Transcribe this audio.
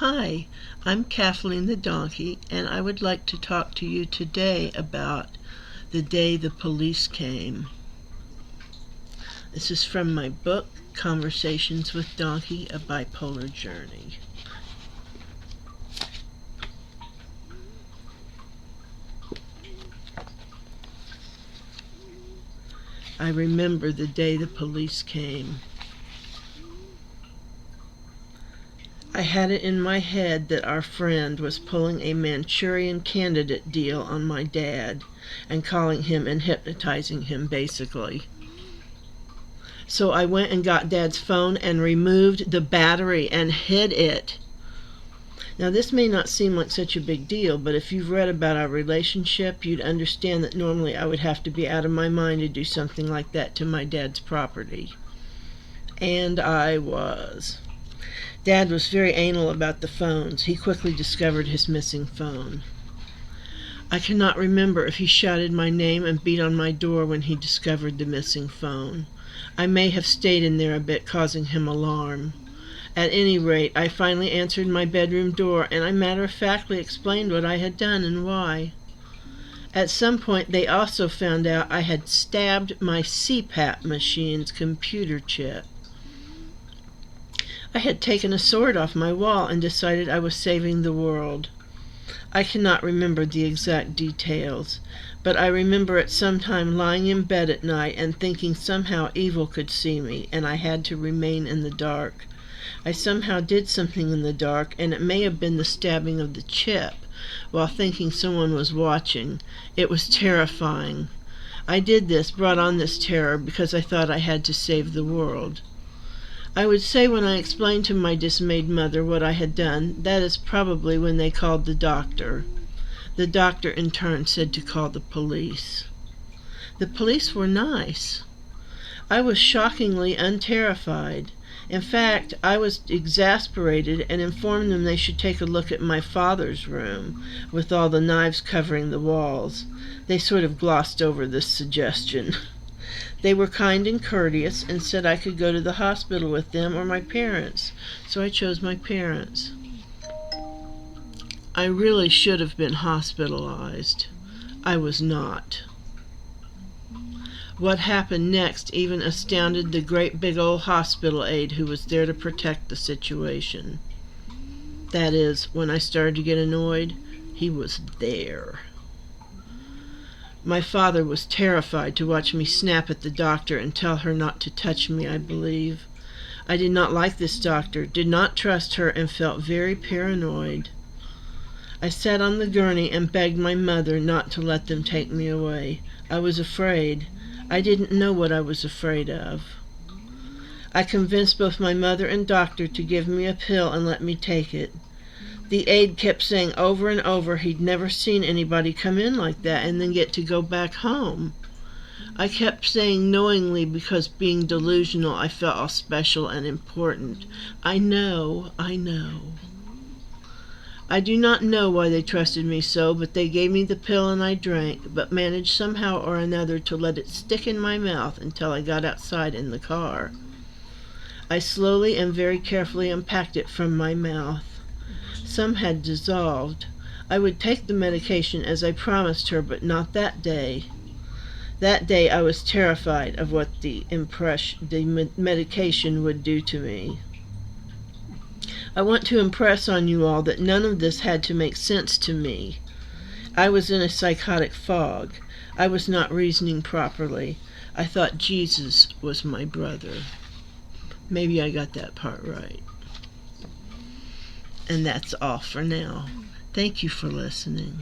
Hi, I'm Kathleen the Donkey, and I would like to talk to you today about the day the police came. This is from my book, Conversations with Donkey, A Bipolar Journey. I remember the day the police came. I had it in my head that our friend was pulling a Manchurian Candidate deal on my dad and calling him and hypnotizing him, basically. So I went and got Dad's phone and removed the battery and hid it. Now, this may not seem like such a big deal, but if you've read about our relationship, you'd understand that normally I would have to be out of my mind to do something like that to my dad's property. And I was. Dad was very anal about the phones. He quickly discovered his missing phone. I cannot remember if he shouted my name and beat on my door when he discovered the missing phone. I may have stayed in there a bit, causing him alarm. At any rate, I finally answered my bedroom door, and I matter-of-factly explained what I had done and why. At some point, they also found out I had stabbed my CPAP machine's computer chip. I had taken a sword off my wall and decided I was saving the world. I cannot remember the exact details, but I remember at some time lying in bed at night and thinking somehow evil could see me, and I had to remain in the dark. I somehow did something in the dark, and it may have been the stabbing of the chip, while thinking someone was watching. It was terrifying. I did this, brought on this terror, because I thought I had to save the world. I would say when I explained to my dismayed mother what I had done, that is probably when they called the doctor. The doctor in turn said to call the police. The police were nice. I was shockingly unterrified. In fact, I was exasperated and informed them they should take a look at my father's room, with all the knives covering the walls. They sort of glossed over this suggestion. They were kind and courteous and said I could go to the hospital with them or my parents, so I chose my parents. I really should have been hospitalized. I was not. What happened next even astounded the great big old hospital aide who was there to protect the situation. That is, when I started to get annoyed, he was there. My father was terrified to watch me snap at the doctor and tell her not to touch me, I believe. I did not like this doctor, did not trust her, and felt very paranoid. I sat on the gurney and begged my mother not to let them take me away. I was afraid. I didn't know what I was afraid of. I convinced both my mother and doctor to give me a pill and let me take it. The aide kept saying over and over he'd never seen anybody come in like that and then get to go back home. I kept saying knowingly because being delusional I felt all special and important. I know. I do not know why they trusted me so, but they gave me the pill and I drank, but managed somehow or another to let it stick in my mouth until I got outside in the car. I slowly and very carefully unpacked it from my mouth. Some had dissolved. I would take the medication as I promised her, but not that day. That day I was terrified of what the medication would do to me. I want to impress on you all that none of this had to make sense to me. I was in a psychotic fog. I was not reasoning properly. I thought Jesus was my brother. Maybe I got that part right. And that's all for now. Thank you for listening.